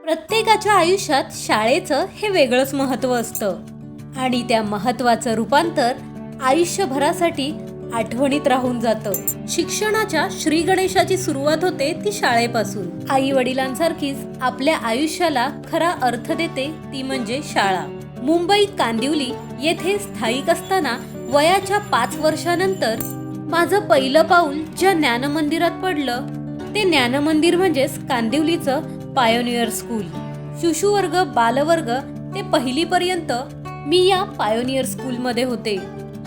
प्रत्येकाच्या आयुष्यात शाळेचं हे वेगळंच महत्त्व असतं आणि त्या महत्त्वाचं रूपांतर आयुष्यभरासाठी आठवणीत राहून जातं. शिक्षणाच्या श्री गणेशाची सुरुवात होते ती शाळेपासून. आई वडिलांसारखीच आपल्या आयुष्याला खरा अर्थ देते ती म्हणजे शाळा. मुंबई कांदिवली येथे स्थायिक असताना वयाच्या 5 वर्षानंतर माझं पहिलं पाऊल ज्या ज्ञानमंदिरात पडलं ते ज्ञानमंदिर म्हणजेच कांदिवलीचं पायोनियर स्कूल. शिशुवर्ग, बालवर्ग ते पहिलीपर्यंत मी या पायोनियर स्कूलमध्ये होते.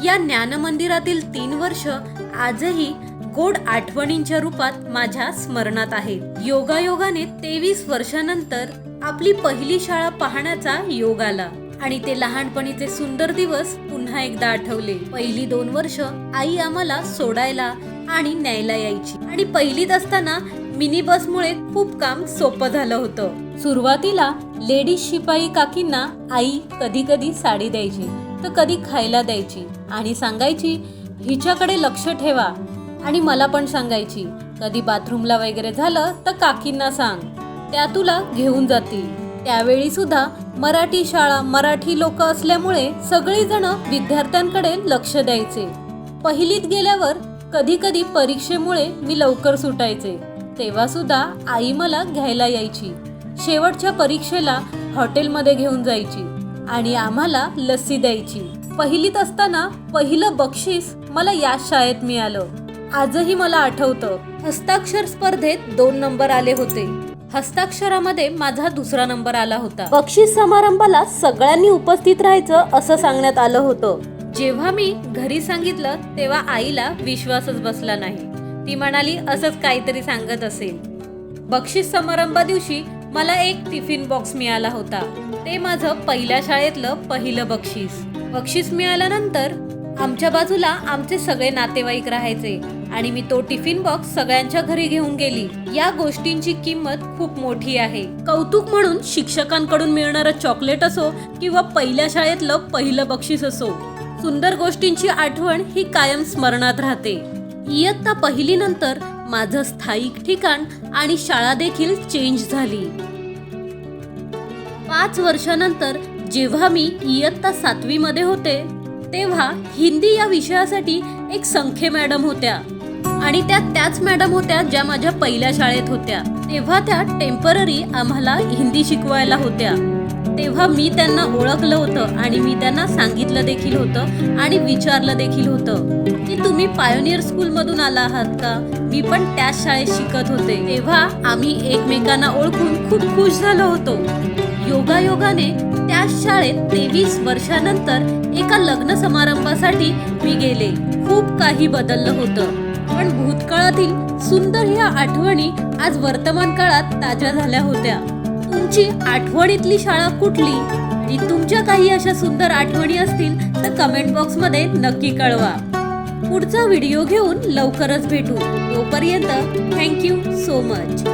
या ज्ञानमंदिरातील 3 वर्ष आजही गोड आठवणींच्या रूपात माझ्या स्मरणात आहेत. योगायोगाने 23 वर्षानंतर आपली पहिली शाळा पाहण्याचा योग आला आणि ते लहानपणीचे सुंदर दिवस पुन्हा एकदा आठवले. पहिली 2 वर्ष आई आम्हाला सोडायला आणि न्यायला यायची आणि पहिलीत असताना मिनी बसमुळे खूप काम सोपं झालं होतं. सुरुवातीला लेडीज शिपाई काकींना आई कधी कधी साडी द्यायची तर कधी खायला द्यायची आणि सांगायची हिच्याकडे लक्ष ठेवा. आणि मला पण सांगायची कधी बाथरूमला वगैरे झालं तर काकींना सांग, त्या तुला घेऊन जातील. त्यावेळी सुद्धा मराठी शाळा, मराठी लोक असल्यामुळे सगळीजण विद्यार्थ्यांकडे लक्ष द्यायचे. पहिलीत गेल्यावर कधी कधी परीक्षेमुळे मी लवकर सुटायचे तेव्हा सुद्धा आई मला घ्यायला यायची. शेवटच्या परीक्षेला हॉटेलमध्ये घेऊन जायची आणि आम्हाला लस्सी द्यायची. पहिलीत असताना पहिलं बक्षीस मला या शाळेत मिळालं. आजही मला आठवतं. हस्ताक्षर स्पर्धेत 2 नंबर आले होते. हस्ताक्षरामध्ये माझा 2रा नंबर आला होता. बक्षीस समारंभाला सगळ्यांनी उपस्थित राहायचं असं सांगण्यात आलं होतं. जेव्हा मी घरी सांगितलं तेव्हा आईला विश्वासच बसला नाही. ती म्हणाली असंच काहीतरी सांगत असेल. बक्षीस समारंभा दिवशी मला एक टिफिन बॉक्स मिळाला होता. ते माझं पहिल्या शाळेतलं पहिलं बक्षीस. बक्षीस मिळाल्यानंतर आमच्या बाजूला आमचे सगळे नातेवाईक राहायचे आणि मी तो टिफिन बॉक्स सगळ्यांच्या घरी घेऊन गेली. या गोष्टींची किंमत खूप मोठी आहे. कौतुक म्हणून शिक्षकांकडून मिळणारं चॉकलेट असो किंवा पहिल्या शाळेतलं पहिलं बक्षीस असो, सुंदर गोष्टींची आठवण ही कायम स्मरणात राहते. इयत्ता पहिली नंतर माझं स्थायिक ठिकाण आणि शाळा देखील चेंज झाली. 5 वर्षानंतर जेव्हा मी इयत्ता 7वी मध्ये होते तेव्हा हिंदी या विषयासाठी एक संखे मॅडम होत्या आणि त्याच मॅडम होत्या ज्या माझ्या पहिल्या शाळेत होत्या. तेव्हा त्या टेम्पररी आम्हाला हिंदी शिकवायला होत्या. तेव्हा मी त्यांना ओळखलं होतं आणि मी त्यांना सांगितलं देखील होतं आणि विचारलं देखील होतं की तुम्ही पायोनियर स्कूल मधून आला आहात का? मी पण त्याच शाळेत शिकत होते. तेव्हा आम्ही एकमेकांना ओळखून खूप खुश झालो होतो. योगायोगाने त्याच शाळेत 23 वर्षानंतर एका लग्न समारंभासाठी मी गेले. खूप काही बदललं होतं पण भूतकाळातील सुंदर ह्या आठवणी आज वर्तमान काळात ताज्या झाल्या होत्या. तुमची आठवणीतली शाळा कुठली आणि तुमच्या काही अशा सुंदर आठवणी असतील तर कमेंट बॉक्स मध्ये नक्की कळवा. पुढचा व्हिडिओ घेऊन लवकरच भेटू. तोपर्यंत थँक्यू सो मच.